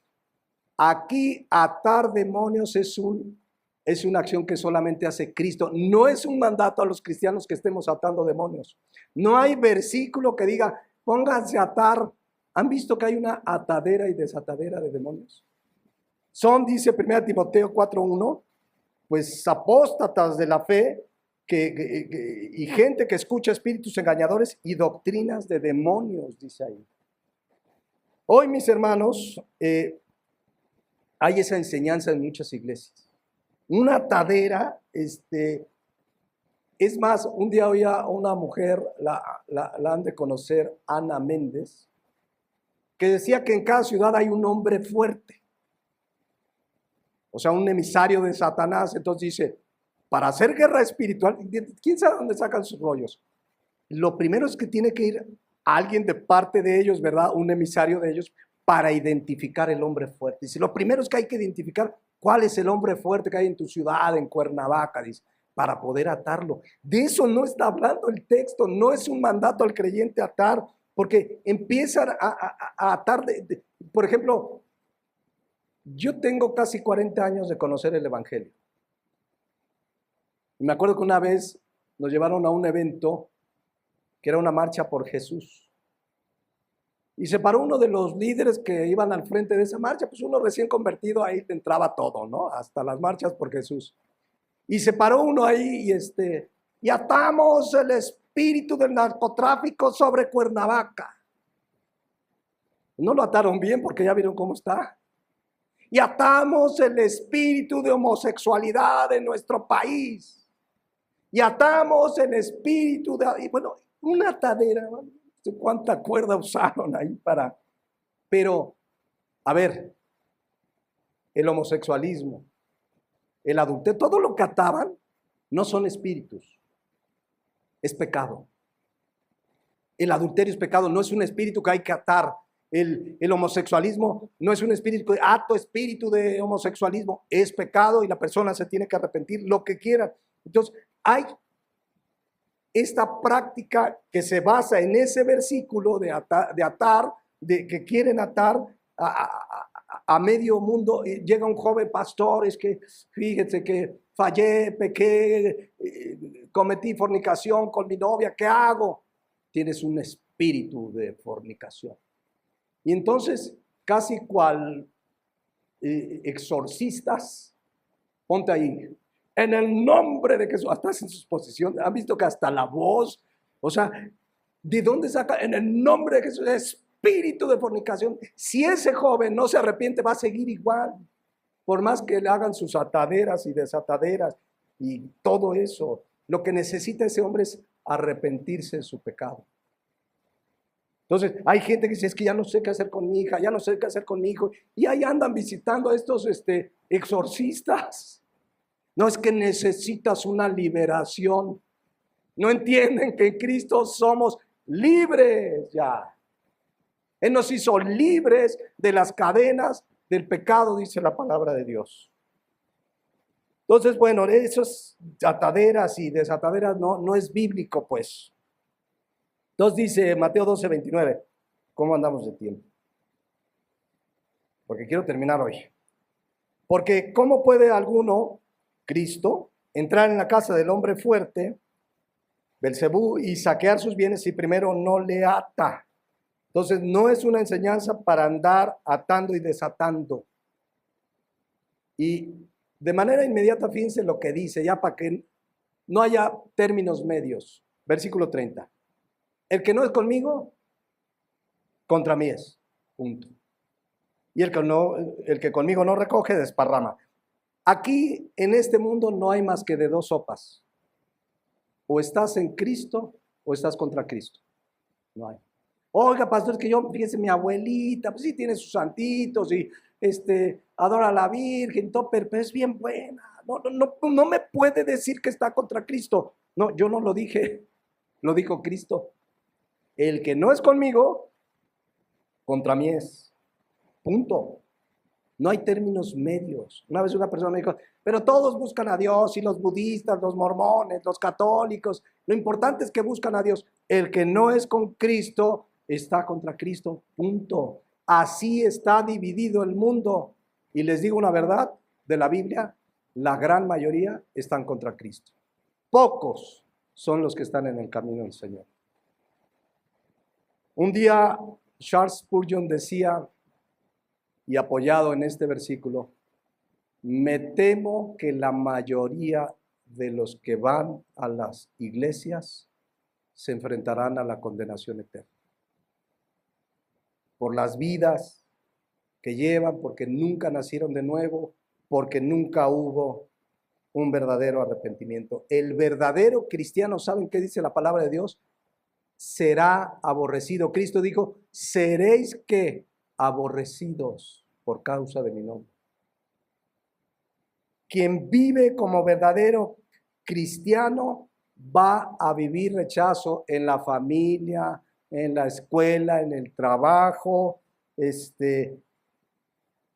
Aquí atar demonios es una acción que solamente hace Cristo. No es un mandato a los cristianos que estemos atando demonios. No hay versículo que diga, pónganse a atar. ¿Han visto que hay una atadera y desatadera de demonios? Son, dice 1 Timoteo 4:1, pues apóstatas de la fe y gente que escucha espíritus engañadores y doctrinas de demonios, dice ahí. Hoy, mis hermanos, hay esa enseñanza en muchas iglesias. Una atadera, es más, un día oía a una mujer, la han de conocer, Ana Méndez, que decía que en cada ciudad hay un hombre fuerte. O sea, un emisario de Satanás. Entonces dice, para hacer guerra espiritual, ¿quién sabe dónde sacan sus rollos? Lo primero es que tiene que ir alguien de parte de ellos, ¿verdad? Un emisario de ellos, para identificar el hombre fuerte. Dice, lo primero es que hay que identificar cuál es el hombre fuerte que hay en tu ciudad, en Cuernavaca, dice, para poder atarlo. De eso no está hablando el texto, no es un mandato al creyente atar, porque empiezan a atar, por ejemplo, yo tengo casi 40 años de conocer el Evangelio. Me acuerdo que una vez nos llevaron a un evento que era una marcha por Jesús. Y se paró uno de los líderes que iban al frente de esa marcha, pues uno recién convertido, ahí te entraba todo, ¿no? Hasta las marchas por Jesús. Y se paró uno ahí y atamos el espíritu del narcotráfico sobre Cuernavaca. No lo ataron bien porque ya vieron cómo está. Y atamos el espíritu de homosexualidad en nuestro país. Y atamos el espíritu de... Y bueno, una atadera, ¿no? ¿Cuánta cuerda usaron ahí para...? Pero, a ver, el homosexualismo, el adulterio, todo lo que ataban no son espíritus, es pecado. El adulterio es pecado, no es un espíritu que hay que atar. El homosexualismo no es un espíritu, espíritu de homosexualismo, es pecado y la persona se tiene que arrepentir, lo que quiera. Entonces, hay esta práctica que se basa en ese versículo de atar, que quieren atar a medio mundo. Llega un joven pastor, es que fíjense que fallé, pequé, cometí fornicación con mi novia, ¿qué hago? Tienes un espíritu de fornicación. Y entonces, casi cual exorcistas, ponte ahí, en el nombre de Jesús, hasta en sus posiciones, han visto que hasta la voz, o sea, ¿de dónde saca? En el nombre de Jesús, espíritu de fornicación. Si ese joven no se arrepiente, va a seguir igual, por más que le hagan sus ataderas y desataderas y todo eso. Lo que necesita ese hombre es arrepentirse de su pecado. Entonces, hay gente que dice, es que ya no sé qué hacer con mi hija, ya no sé qué hacer con mi hijo, y ahí andan visitando a estos exorcistas. No, es que necesitas una liberación. No entienden que en Cristo somos libres ya. Él nos hizo libres de las cadenas del pecado, dice la palabra de Dios. Entonces, bueno, esas ataderas y desataderas no es bíblico, pues. Entonces dice Mateo 12:29. ¿Cómo andamos de tiempo? Porque quiero terminar hoy. Porque ¿cómo puede alguno, Cristo, entrar en la casa del hombre fuerte, Belcebú, y saquear sus bienes si primero no le ata? Entonces, no es una enseñanza para andar atando y desatando. Y de manera inmediata, fíjense lo que dice, ya para que no haya términos medios. Versículo 30. El que no es conmigo, contra mí es. Punto. Y el que conmigo no recoge, desparrama. Aquí, en este mundo, no hay más que de dos sopas. O estás en Cristo o estás contra Cristo. No hay. Oiga, pastor, es que yo, fíjese, mi abuelita, pues sí tiene sus santitos y adora a la Virgen, todo, pero es bien buena. No me puede decir que está contra Cristo. No, yo no lo dije, lo dijo Cristo. El que no es conmigo, contra mí es. Punto. No hay términos medios. Una vez una persona me dijo, pero todos buscan a Dios, y los budistas, los mormones, los católicos. Lo importante es que buscan a Dios. El que no es con Cristo, está contra Cristo. Punto. Así está dividido el mundo. Y les digo una verdad de la Biblia, la gran mayoría están contra Cristo. Pocos son los que están en el camino del Señor. Un día Charles Spurgeon decía, y apoyado en este versículo, me temo que la mayoría de los que van a las iglesias se enfrentarán a la condenación eterna. Por las vidas que llevan, porque nunca nacieron de nuevo, porque nunca hubo un verdadero arrepentimiento. El verdadero cristiano, ¿saben qué dice la palabra de Dios? Será aborrecido. Cristo dijo, seréis ¿qué? Aborrecidos por causa de mi nombre. Quien vive como verdadero cristiano va a vivir rechazo en la familia, en la escuela, en el trabajo.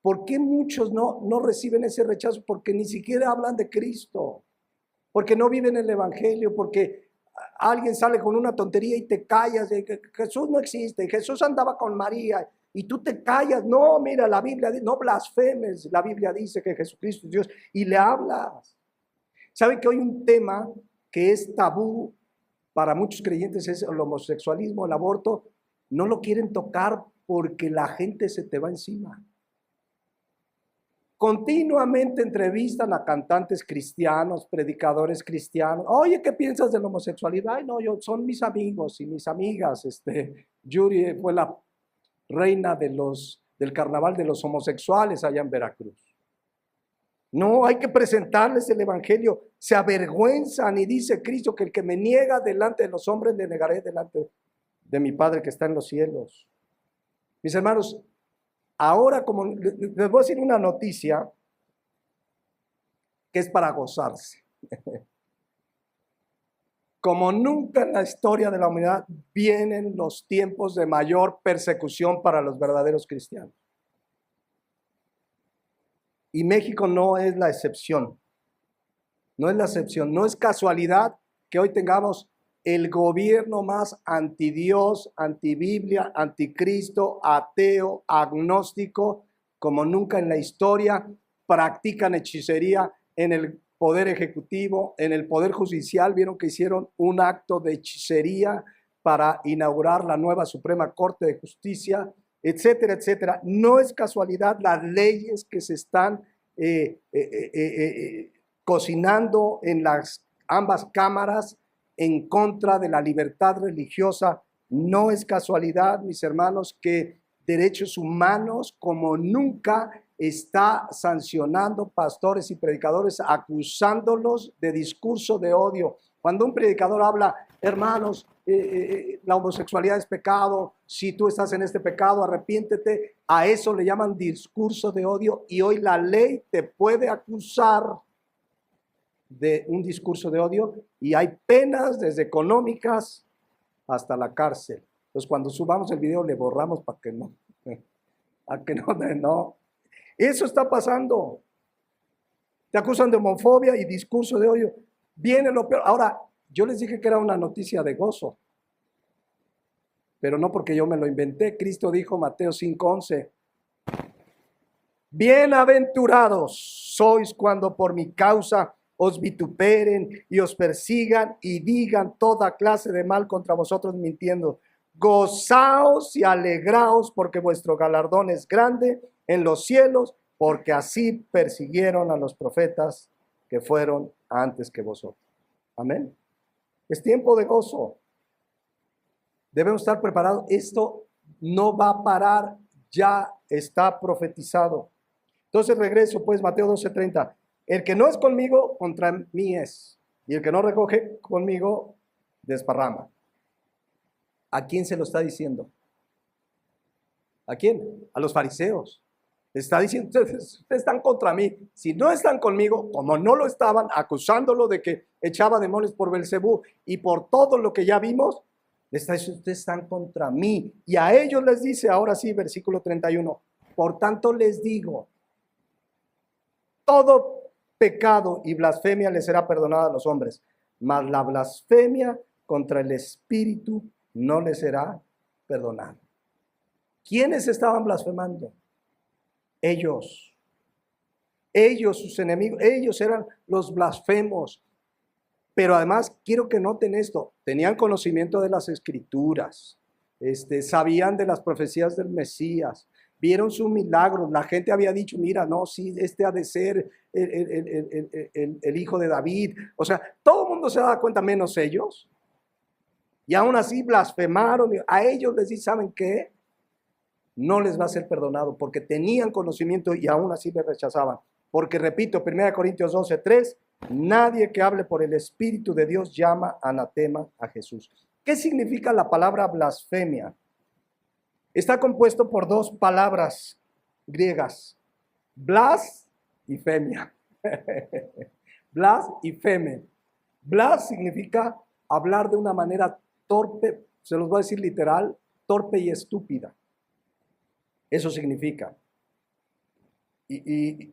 ¿Por qué muchos no reciben ese rechazo? Porque ni siquiera hablan de Cristo, porque no viven el Evangelio, porque alguien sale con una tontería y te callas de que Jesús no existe, Jesús andaba con María y tú te callas. No, mira, la Biblia dice, no blasfemes, la Biblia dice que Jesucristo es Dios y le hablas. ¿Saben que hoy un tema que es tabú para muchos creyentes es el homosexualismo, el aborto? No lo quieren tocar porque la gente se te va encima. Continuamente entrevistan a cantantes cristianos, predicadores cristianos. Oye, ¿qué piensas de la homosexualidad? Ay, no, son mis amigos y mis amigas. Yuri fue la reina del carnaval de los homosexuales allá en Veracruz. No, hay que presentarles el evangelio. Se avergüenzan y dice Cristo que el que me niega delante de los hombres, le negaré delante de mi Padre que está en los cielos. Mis hermanos, ahora, como les voy a decir una noticia que es para gozarse. Como nunca en la historia de la humanidad vienen los tiempos de mayor persecución para los verdaderos cristianos. Y México no es la excepción. No es la excepción. No es casualidad que hoy tengamos el gobierno más antidios, antibiblia, anticristo, ateo, agnóstico, como nunca en la historia. Practican hechicería en el poder ejecutivo, en el poder judicial. Vieron que hicieron un acto de hechicería para inaugurar la nueva Suprema Corte de Justicia, etcétera, etcétera. No es casualidad las leyes que se están cocinando en las ambas cámaras en contra de la libertad religiosa. No es casualidad, mis hermanos, que derechos humanos como nunca está sancionando pastores y predicadores, acusándolos de discurso de odio. Cuando un predicador habla, hermanos, la homosexualidad es pecado, si tú estás en este pecado, arrepiéntete, a eso le llaman discurso de odio, y hoy la ley te puede acusar de un discurso de odio y hay penas desde económicas hasta la cárcel. Entonces, cuando subamos el video le borramos para que no, no. Eso está pasando. Te acusan de homofobia y discurso de odio. Viene lo peor. Ahora, yo les dije que era una noticia de gozo, pero no porque yo me lo inventé. Cristo dijo, Mateo 5:11, bienaventurados sois cuando por mi causa os vituperen y os persigan y digan toda clase de mal contra vosotros mintiendo. Gozaos y alegraos porque vuestro galardón es grande en los cielos, porque así persiguieron a los profetas que fueron antes que vosotros. Amén. Es tiempo de gozo. Debemos estar preparados. Esto no va a parar, ya está profetizado. Entonces regreso, pues, Mateo 12:30. El que no es conmigo, contra mí es. Y el que no recoge conmigo, desparrama. ¿A quién se lo está diciendo? ¿A quién? A los fariseos. Está diciendo, ustedes están contra mí. Si no están conmigo, como no lo estaban, acusándolo de que echaba demonios por Belcebú y por todo lo que ya vimos, les está diciendo, ustedes están contra mí. Y a ellos les dice, ahora sí, versículo 31, por tanto les digo, todo pecado y blasfemia les será perdonada a los hombres, mas la blasfemia contra el Espíritu no les será perdonada. ¿Quiénes estaban blasfemando? Ellos, sus enemigos, ellos eran los blasfemos. Pero además, quiero que noten esto, tenían conocimiento de las Escrituras, sabían de las profecías del Mesías, vieron sus milagros, la gente había dicho, mira, no, sí, ha de ser el hijo de David. O sea, todo el mundo se daba cuenta, menos ellos. Y aún así blasfemaron, a ellos les dice, ¿saben qué? No les va a ser perdonado porque tenían conocimiento y aún así les rechazaban. Porque repito, 1 Corintios 12:3, nadie que hable por el Espíritu de Dios llama anatema a Jesús. ¿Qué significa la palabra blasfemia? Está compuesto por dos palabras griegas, blas y femia. Blas y feme. Blas significa hablar de una manera torpe, se los voy a decir literal, torpe y estúpida. Eso significa. Y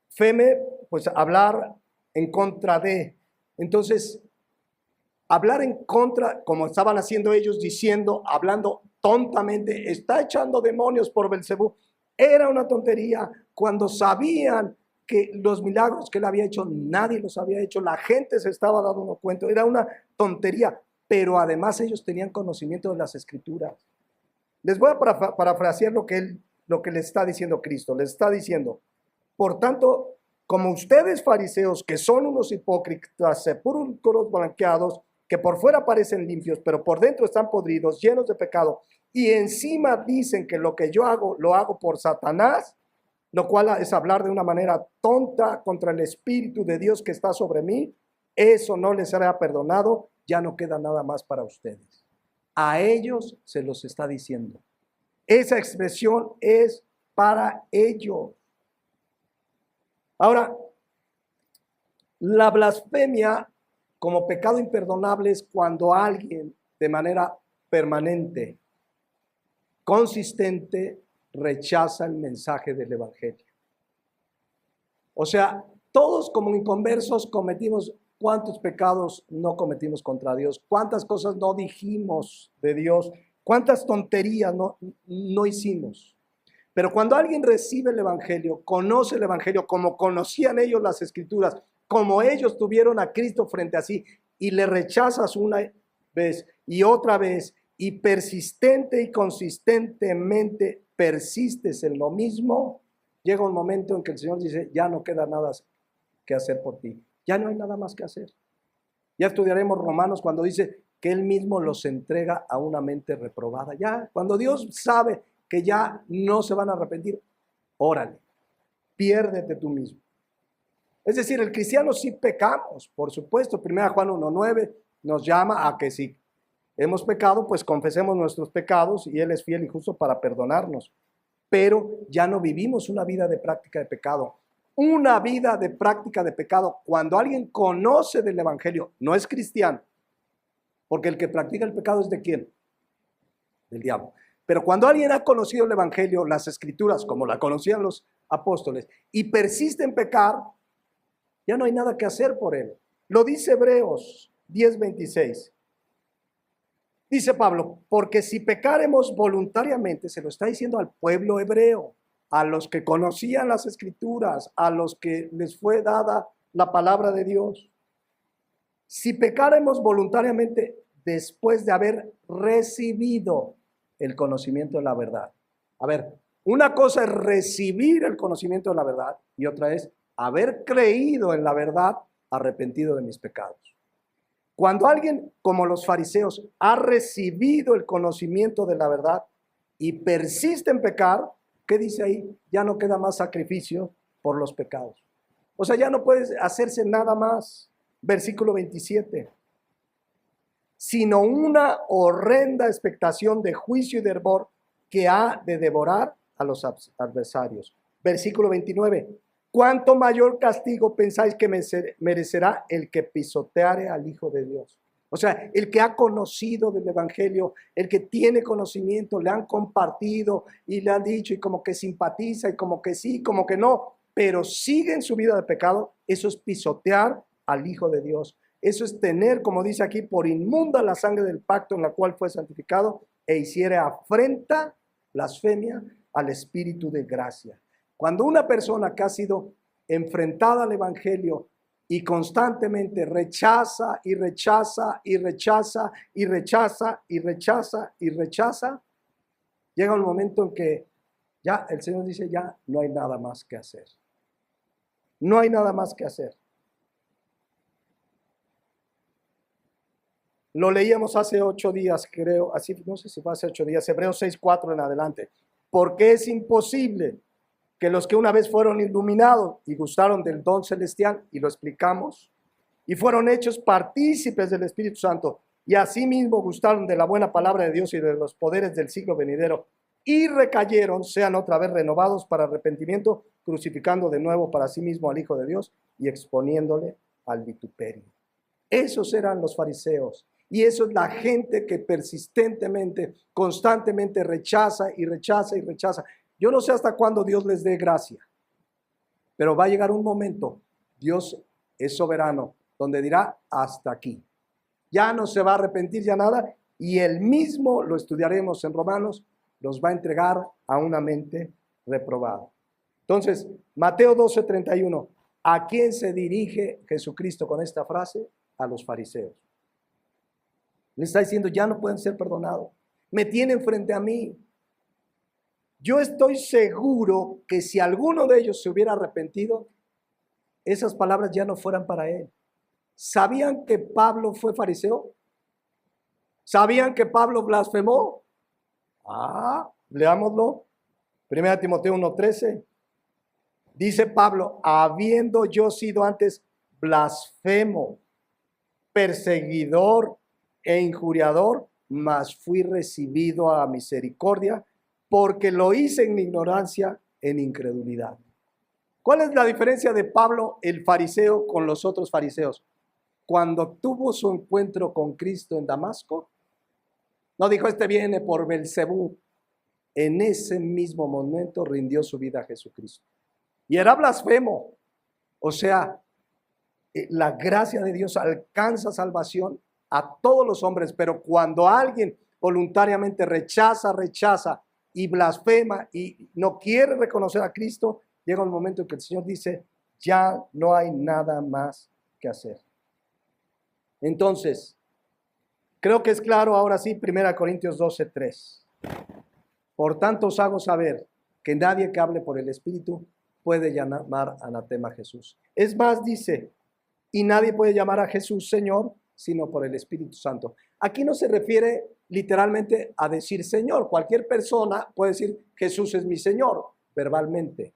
feme, pues hablar en contra de. Entonces, hablar en contra, como estaban haciendo ellos, diciendo, hablando tontamente, está echando demonios por Belcebú, era una tontería cuando sabían que los milagros que él había hecho, nadie los había hecho, la gente se estaba dando cuenta, era una tontería, pero además ellos tenían conocimiento de las Escrituras. Les voy a parafrasear lo que les está diciendo Cristo. Les está diciendo, por tanto, como ustedes fariseos, que son unos hipócritas, sepulcros blanqueados, que por fuera parecen limpios, pero por dentro están podridos, llenos de pecado, y encima dicen que lo que yo hago, lo hago por Satanás, lo cual es hablar de una manera tonta contra el Espíritu de Dios que está sobre mí, eso no les será perdonado, ya no queda nada más para ustedes. A ellos se los está diciendo. Esa expresión es para ellos. Ahora, la blasfemia como pecado imperdonable es cuando alguien de manera permanente, consistente, rechaza el mensaje del Evangelio. O sea, todos como inconversos cometimos, ¿cuántos pecados no cometimos contra Dios? ¿Cuántas cosas no dijimos de Dios? ¿Cuántas tonterías no hicimos? Pero cuando alguien recibe el Evangelio, conoce el Evangelio como conocían ellos las Escrituras, como ellos tuvieron a Cristo frente a sí, y le rechazas una vez y otra vez, y persistente y consistentemente persistes en lo mismo, llega un momento en que el Señor dice, ya no queda nada que hacer por ti. Ya no hay nada más que hacer. Ya estudiaremos Romanos cuando dice que Él mismo los entrega a una mente reprobada. Ya, cuando Dios sabe que ya no se van a arrepentir, órale, piérdete tú mismo. Es decir, el cristiano sí pecamos, por supuesto. 1 Juan 1:9 nos llama a que si hemos pecado, pues confesemos nuestros pecados y Él es fiel y justo para perdonarnos. Pero ya no vivimos una vida de práctica de pecado. Una vida de práctica de pecado, cuando alguien conoce del Evangelio, no es cristiano, porque el que practica el pecado es ¿de quién? Del diablo. Pero cuando alguien ha conocido el Evangelio, las Escrituras, como la conocían los apóstoles, y persiste en pecar, ya no hay nada que hacer por él. Lo dice Hebreos 10:26. Dice Pablo, porque si pecaremos voluntariamente, se lo está diciendo al pueblo hebreo, a los que conocían las Escrituras, a los que les fue dada la palabra de Dios. Si pecaremos voluntariamente después de haber recibido el conocimiento de la verdad. A ver, una cosa es recibir el conocimiento de la verdad y otra es haber creído en la verdad, arrepentido de mis pecados. Cuando alguien, como los fariseos, ha recibido el conocimiento de la verdad y persiste en pecar, ¿qué dice ahí? Ya no queda más sacrificio por los pecados. O sea, ya no puede hacerse nada más. Versículo 27. Sino una horrenda expectación de juicio y de hervor que ha de devorar a los adversarios. Versículo 29. ¿Cuánto mayor castigo pensáis que merecerá el que pisoteare al Hijo de Dios? O sea, el que ha conocido del Evangelio, el que tiene conocimiento, le han compartido y le han dicho y como que simpatiza y como que sí, como que no, pero sigue en su vida de pecado, eso es pisotear al Hijo de Dios. Eso es tener, como dice aquí, por inmunda la sangre del pacto en la cual fue santificado e hiciere afrenta, blasfemia al Espíritu de gracia. Cuando una persona que ha sido enfrentada al Evangelio y constantemente rechaza y rechaza y rechaza y rechaza y rechaza y rechaza, llega un momento en que ya el Señor dice, ya no hay nada más que hacer. No hay nada más que hacer. Lo leíamos hace 8 días, creo, así, no sé si fue hace 8 días, Hebreos 6:4 en adelante. Porque es imposible que los que una vez fueron iluminados y gustaron del don celestial, y lo explicamos, y fueron hechos partícipes del Espíritu Santo, y asimismo gustaron de la buena palabra de Dios y de los poderes del siglo venidero, y recayeron, sean otra vez renovados para arrepentimiento, crucificando de nuevo para sí mismo al Hijo de Dios y exponiéndole al vituperio. Esos eran los fariseos. Y eso es la gente que persistentemente, constantemente rechaza y rechaza y rechaza. Yo no sé hasta cuándo Dios les dé gracia, pero va a llegar un momento, Dios es soberano, donde dirá hasta aquí. Ya no se va a arrepentir ya nada y él mismo, lo estudiaremos en Romanos, los va a entregar a una mente reprobada. Entonces, Mateo 12:31, ¿a quién se dirige Jesucristo con esta frase? A los fariseos. Le está diciendo, ya no pueden ser perdonados. Me tienen frente a mí. Yo estoy seguro que si alguno de ellos se hubiera arrepentido, esas palabras ya no fueran para él. ¿Sabían que Pablo fue fariseo? ¿Sabían que Pablo blasfemó? Leámoslo. 1 Timoteo 1:13. Dice Pablo, habiendo yo sido antes blasfemo, perseguidor e injuriador, mas fui recibido a misericordia, porque lo hice en ignorancia, en incredulidad. ¿Cuál es la diferencia de Pablo, el fariseo, con los otros fariseos? Cuando tuvo su encuentro con Cristo en Damasco, no dijo, este viene por Belcebú. En ese mismo momento rindió su vida a Jesucristo. Y era blasfemo. O sea, la gracia de Dios alcanza salvación a todos los hombres, pero cuando alguien voluntariamente rechaza y blasfema y no quiere reconocer a Cristo, llega un momento en que el Señor dice, ya no hay nada más que hacer. Entonces, creo que es claro ahora sí, 1 Corintios 12:3. Por tanto os hago saber que nadie que hable por el Espíritu puede llamar anatema a Jesús. Es más, dice, y nadie puede llamar a Jesús Señor, sino por el Espíritu Santo. Aquí no se refiere literalmente a decir Señor. Cualquier persona puede decir Jesús es mi Señor, verbalmente.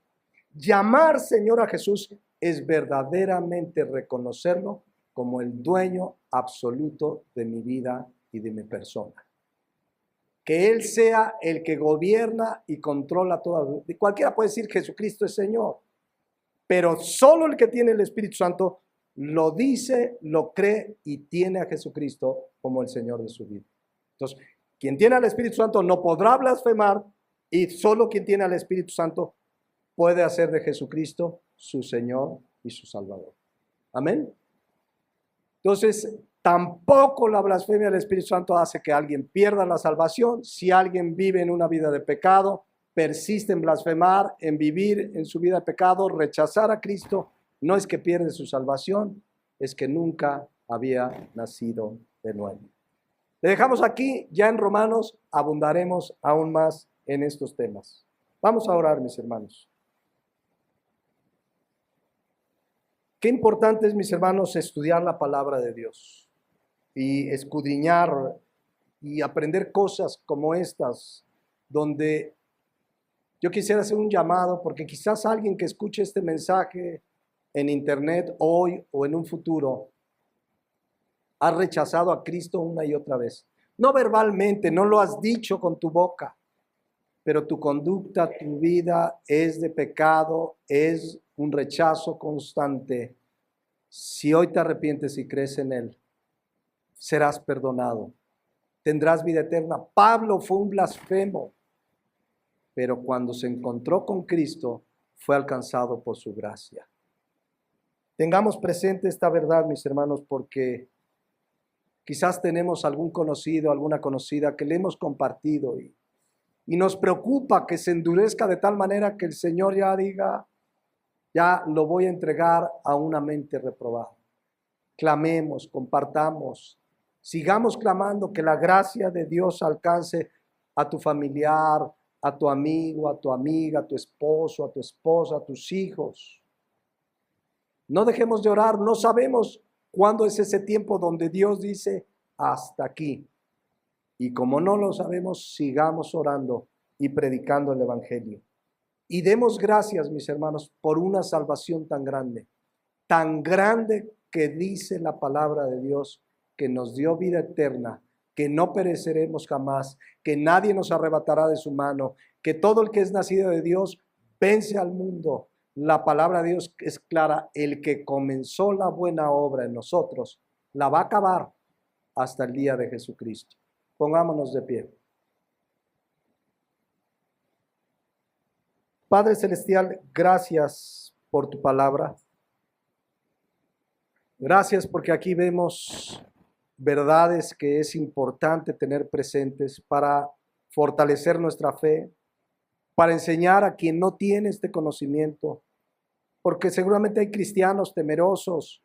Llamar Señor a Jesús es verdaderamente reconocerlo como el dueño absoluto de mi vida y de mi persona. Que Él sea el que gobierna y controla toda. Cualquiera puede decir Jesucristo es Señor, pero solo el que tiene el Espíritu Santo lo dice, lo cree y tiene a Jesucristo como el Señor de su vida. Entonces, quien tiene al Espíritu Santo no podrá blasfemar y solo quien tiene al Espíritu Santo puede hacer de Jesucristo su Señor y su Salvador. Amén. Entonces, tampoco la blasfemia del Espíritu Santo hace que alguien pierda la salvación. Si alguien vive en una vida de pecado, persiste en blasfemar, en vivir en su vida de pecado, rechazar a Cristo, no es que pierde su salvación, es que nunca había nacido de nuevo. Le dejamos aquí, ya en Romanos abundaremos aún más en estos temas. Vamos a orar, mis hermanos. Qué importante es, mis hermanos, estudiar la palabra de Dios y escudriñar y aprender cosas como estas, donde yo quisiera hacer un llamado, porque quizás alguien que escuche este mensaje en internet hoy o en un futuro ha rechazado a Cristo una y otra vez. No verbalmente, no lo has dicho con tu boca, pero tu conducta, tu vida es de pecado, es un rechazo constante. Si hoy te arrepientes y crees en Él, serás perdonado. Tendrás vida eterna. Pablo fue un blasfemo, pero cuando se encontró con Cristo, fue alcanzado por su gracia. Tengamos presente esta verdad, mis hermanos, porque quizás tenemos algún conocido, alguna conocida que le hemos compartido y nos preocupa que se endurezca de tal manera que el Señor ya diga, ya lo voy a entregar a una mente reprobada. Clamemos, compartamos, sigamos clamando que la gracia de Dios alcance a tu familiar, a tu amigo, a tu amiga, a tu esposo, a tu esposa, a tus hijos. No dejemos de orar, no sabemos cuándo es ese tiempo donde Dios dice hasta aquí. Y como no lo sabemos, sigamos orando y predicando el Evangelio. Y demos gracias, mis hermanos, por una salvación tan grande que dice la palabra de Dios, que nos dio vida eterna, que no pereceremos jamás, que nadie nos arrebatará de su mano, que todo el que es nacido de Dios vence al mundo. La palabra de Dios es clara, el que comenzó la buena obra en nosotros, la va a acabar hasta el día de Jesucristo. Pongámonos de pie. Padre Celestial, gracias por tu palabra. Gracias porque aquí vemos verdades que es importante tener presentes para fortalecer nuestra fe, para enseñar a quien no tiene este conocimiento, porque seguramente hay cristianos temerosos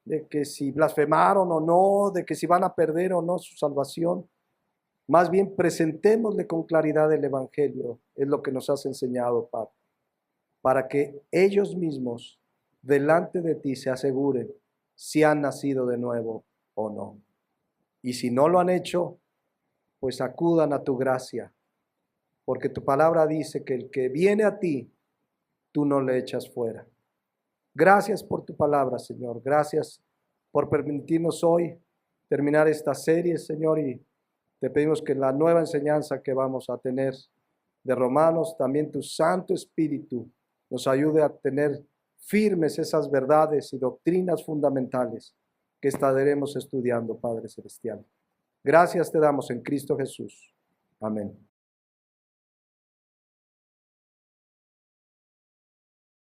de que si blasfemaron o no, de que si van a perder o no su salvación. Más bien presentémosle con claridad el Evangelio, es lo que nos has enseñado, Padre, para que ellos mismos delante de ti se aseguren si han nacido de nuevo o no. Y si no lo han hecho, pues acudan a tu gracia, porque tu palabra dice que el que viene a ti, tú no le echas fuera. Gracias por tu palabra, Señor. Gracias por permitirnos hoy terminar esta serie, Señor, y te pedimos que la nueva enseñanza que vamos a tener de Romanos, también tu Santo Espíritu nos ayude a tener firmes esas verdades y doctrinas fundamentales que estaremos estudiando, Padre Celestial. Gracias te damos en Cristo Jesús. Amén.